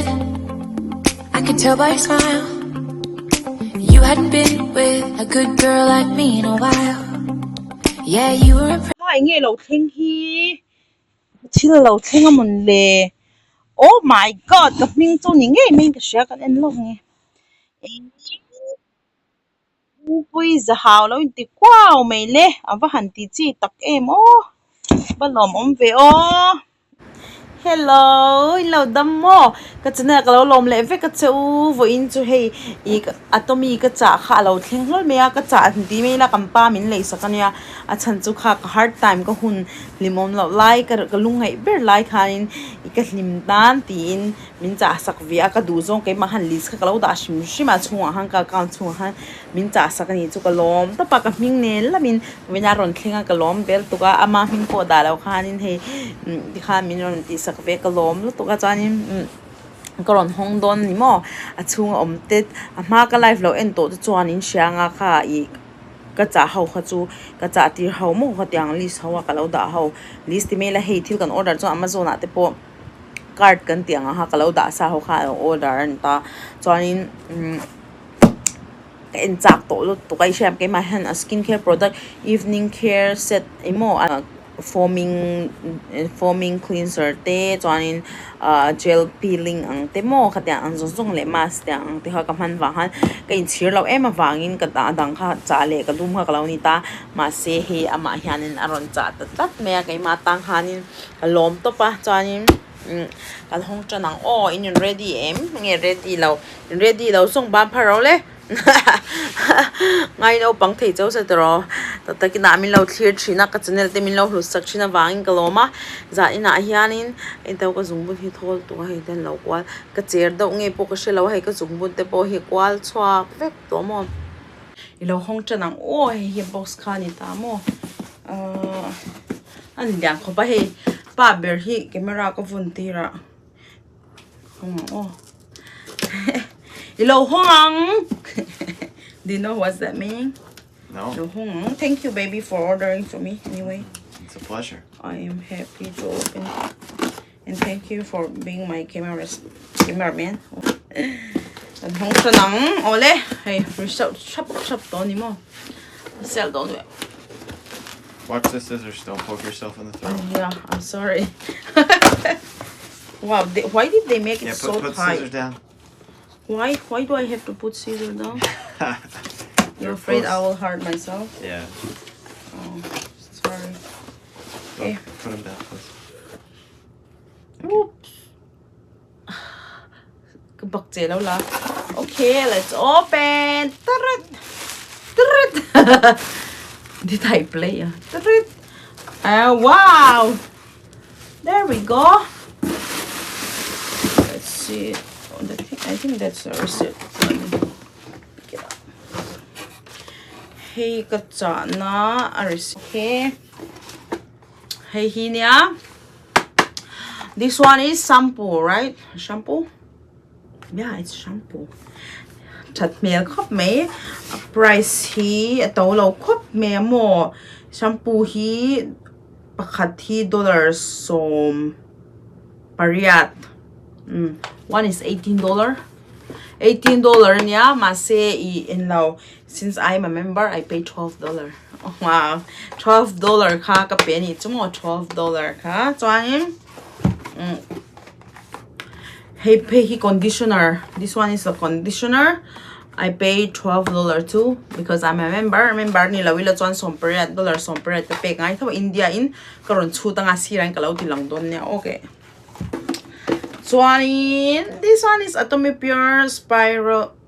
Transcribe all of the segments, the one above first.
with. I could tell by your smile you hadn't been with a good girl like me in a while. Yeah, you were impressed. Hai nghe lâu thiên hi chỉ là lâu thiên mình lệ. Oh my god, gặp mình cho những nghe mình cái sao cái anh lâu nghe. U bui giờ hào lâu đi qua mày lệ, à vợ hành tí chi tập em ô, bắt lòng ông về ô. Hello, hello damo. Katana kalau lom leve katsu vo into hey I atomy katsa kha lo thleng hlol mea katsa di me la kampa min lei sakania a chan chu kha hard time ko hun limom lo lai ka lungai ber lai khanin ika hlim tan tin min cha sak via ka du zong ke mahan lis kha lo da shim shima chunga hang ka kan chunga han min cha sakani chu ka lom to pa ka ming ne la min wena ron thlenga ka lom bel tu ka ama min ko da lo khanin he di kha min ron ti sak ve ka lom lo to ka chaninก็ร้อนห้องดอนนี่มั้งช่วงอมติดมาก็ไลฟ์เราเอ็นโตจะจวนนินเชียงอะค่ะอีกก็จะเขาขจูก็จะที่เขาโม่เขาเตียงลิสต์เขาว่าก็เราด่าเขาลิสต์ที่ไม่ละให้ที่กันออเดอร์จน Amazon อะแต่พวกการ์ดกันเตียงอะค่ะก็เราด่าซาเขาค่ะออเดอร์แต่จวนนินก็เอ็นจากโตแล้วตัวก็อีแชมป์ก็มาเห็นสกินแคร์โปรดักต์ evening care set ไอ้โม่foaming cleanser te chuanin gel peeling ang te mo khatia ang zong le mask te ang te kha kaman wahan ka in chhir lo ema wangin ka da dang kha cha le ka dum kha kalawni ta ma se he ama hianin aron cha tat me ka ma tang hanin lom to pa chuanin kal hong chanang o in ready em nge ready lo song ban pharo le ngay đâu bằng thấy cháu sẽ rồi tại cái nào mình lâu thiệt chỉ na cái channel thì mình lâu lúc sắc chỉ na vàng cái lỗ mà giờ in ai hianin in tao có dùng bút thì thôi tụi hay tên lâu quá cái chair đâu nghe bộ cái xe lâu hay cái dùng bút thì bộ hi quá xoa vết tụi mà lâu không chân năng ôi hi box khani ta mo anh đang có phải ba bể hi camera có vấn đề ra không ô Hello, Hong. Do you know what that means? No. Hello, Hong. Thank you, baby, for ordering for me. Anyway, It's a pleasure. I am happy to open, and thank you for being my cameraman. And Hong Chanang, ole, hey, result, chop, don't anymore. Sell don't do it. Watch the scissors. Don't poke yourself in the throat. Yeah, I'm sorry. Wow, why did they make it so put tight? scissors down. Why do I have to put scissors down? You're afraid I will hurt myself? Yeah. Oh, sorry. Okay. Put them down, please. Oops. Kabakche lâu la. Okay, let's open. Tarot. Tarot. Did I play? Tarot. Wow. There we go. Let's see. I think that's a receipt. Let me pick it up. Hey, kachana a receipt. Okay. Hey, hinya. This one is shampoo, right? Shampoo? Yeah, it's shampoo. Chat mail khop me. Price hi atolo khop me mo. Shampoo hi pakhat hi dollars som pariat. One is $18. $18 niya mase in law. Since I'm a member, I pay $12. Oh, wow, $12 ka ka penny. It's more $12 ka. So hey, pay he conditioner. This one is the conditioner. I pay $12 too because I'm a member. Member nila wila chuan $1 pe ngai thaw India in karon chu tanga siran kalau tilang don niya. Okay. This one is Atomy Pure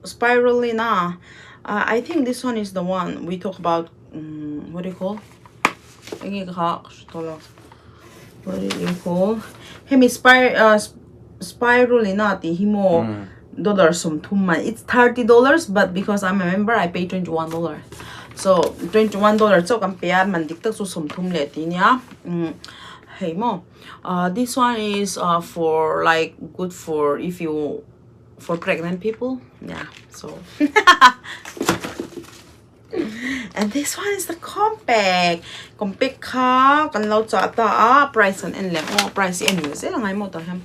Spirulina. I think this one is the one we talk about. What do you call? What do you call? Hemi Spirulina ti himo dollars sum thumman. It's $30, but because I'm a member, I pay $21. So $21 so compare man diktak so sum thum le ti nya. Hey mo, this one is for like good for for pregnant people. Yeah, so and this one is the compact ka kan lo cha ta price and lem price and use lang ay mo ta ham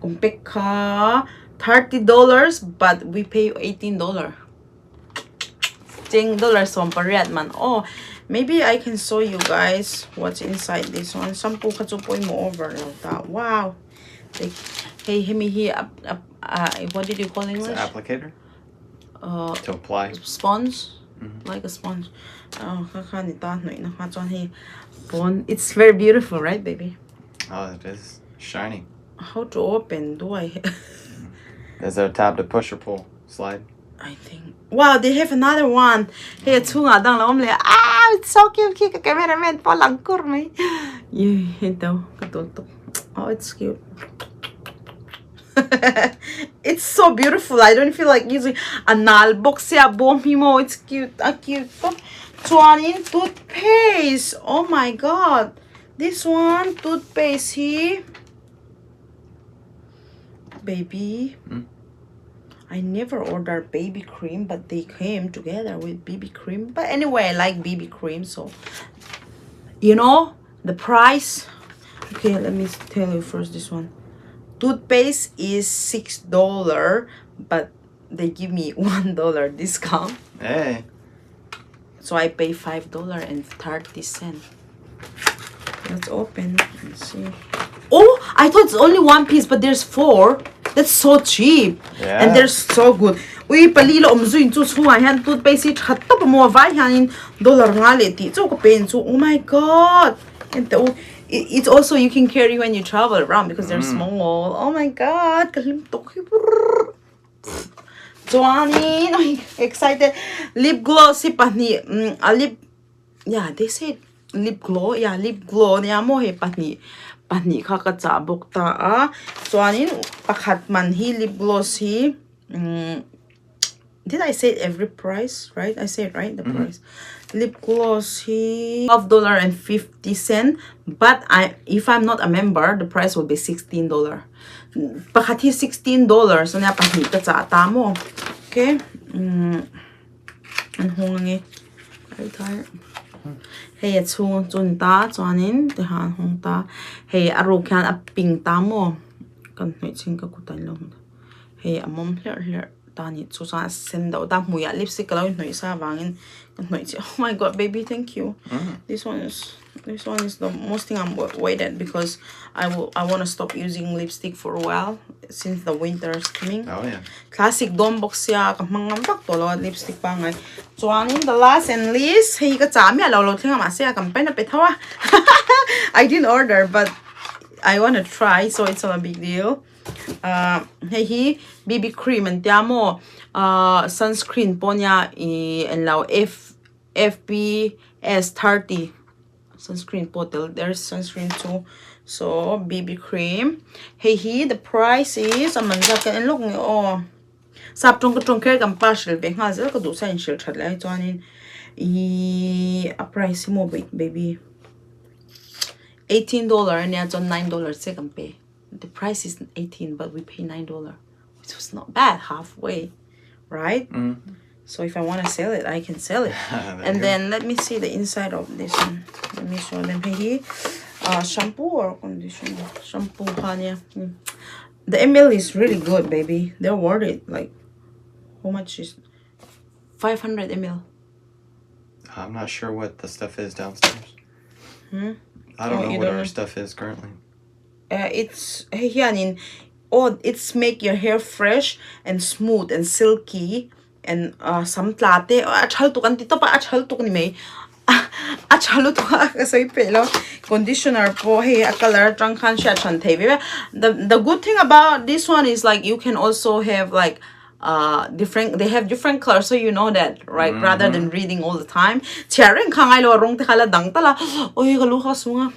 compact ka $30, but we pay $18. $10 on pariat man. Oh, maybe I can show you guys what's inside this one. Sampu ka chupoy mo over that. Wow. Like, hey, me here. What did you call it in English? It's an applicator. To apply. Sponge, like a sponge. Oh, it's very beautiful, right, baby? Oh, it is shiny. How to open? Do I? Is there a tab to push or pull? Slide. I think. Wow, they have another one. Hey, it's it's so cute. Kika cameraman po lang kurme. Ito, katultok. Oh, it's cute. It's so beautiful. I don't feel like using a nalbox. It's cute. Cute. 20 toothpaste. Oh my god. This one toothpaste here. Baby. I never ordered baby cream, but they came together with BB cream. But anyway, I like BB cream, so you know the price. Okay, let me tell you first this one. Toothpaste is $6, but they give me $1 discount. Hey. So I pay $5.30. Let's open and see. Oh, I thought it's only one piece, but there's 4. That's so cheap. Yeah. And they're so good. Uy, palilo umzuin chu chunga han toothpaste chatto mo vai han dollar ngale ti chu ko pen chu. Oh my god. And it's also you can carry when you travel around because they're small. Oh my god. Joanne, I'm excited. Lip gloss si pani lip. Yeah, they said lip glow. Yeah, lip glow niya mo he pani kakachabok ta so anin pakhat man hi lip gloss hi did I say every price right? I said right the price. Lip gloss hi $12.50, but if I'm not a member the price will be $16. Pakhat hi $16 so na pahi kachata mo. Okay. An hongi very tired. Hey, it's who junta, Joanin, the han hongta. Hey, a rokan a ping tamo. Can't make single good long. Hey, a mom here, Danny, Susan, send out that muya lipstick alone, no, is having. Oh my god, baby, thank you. This one is the most thing I'm waited because I want to stop using lipstick for a while since the winter is coming. Oh yeah. Classic dom box ya kamangam tak tolo lipstick pa ngai. Chuanin the last and least hey ka chami alo lo thinga ma sia campaign na pethawa. I didn't order but I want to try so it's not a big deal. Hey BB cream and tiamo sunscreen ponya and lao FPS 30 sunscreen bottle. There's sunscreen too. So BB cream. Hey the price is and look oh sap trong care kam partial be nga zel ka du sa inshil thatlai chuanin a price mo baby $18 and it's on $9 second pay. The price is 18 but we pay $9, which was not bad halfway, right? So if I want to sell it, I can sell it. And then let me see the inside of this one. Let me show them here. Shampoo or conditioner? Shampoo, Hanya. The ml is really good, baby. They're worth it. Like, how much is 500 ml? I'm not sure what the stuff is downstairs. I don't know what our stuff is currently. It's it's make your hair fresh and smooth and silky and some latte achhal tu kan tito pa achhal tu ni me achhal tu kasi pelo conditioner po hey a color trang khan sha chan thei the good thing about this one is like you can also have like they have different colors so you know that right rather than reading all the time charing khangai lo rong te khala dang tala oi galu kha sunga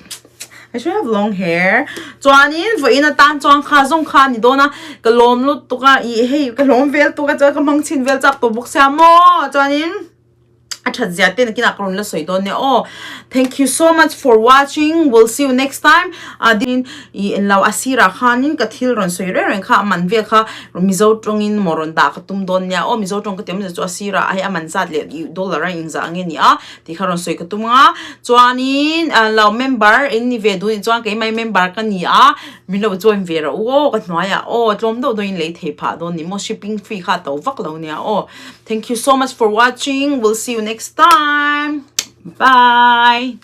I should have long hair. Chuanin vo ina tan chuang kha zong kha ni dona kalom lut to ka I hey kalom vel to ka cha ka mangchin vel chak to buk sa mo chuanin Achadzate na kinakaroon la soy doon oh, thank you so much for watching. We'll see you next time. Din law asira khanin kathil ron soy ren kha manve kha mizo tongin moron da katum don nya oh mizo tong katem zo asira ay aman zat le dollar in za angin ni ti kharon soy katum nga chuanin law member in ni ve du ni chuan kai mai member ka ni milo join vera oh ka noya oh tlom do do in le the pha don ni mo shipping fee kha to vak lo nia oh, thank you so much for watching. We'll see you next time. Bye.